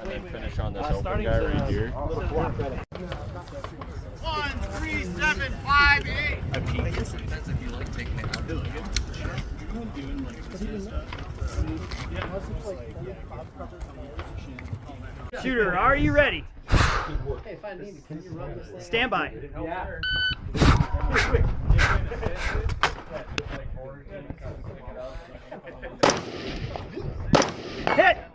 and then finish on this open guy right here. 1, 3, 7, 5, 8. I mean, it depends if you like taking it out. Shooter, are you ready? Stand by. Hit!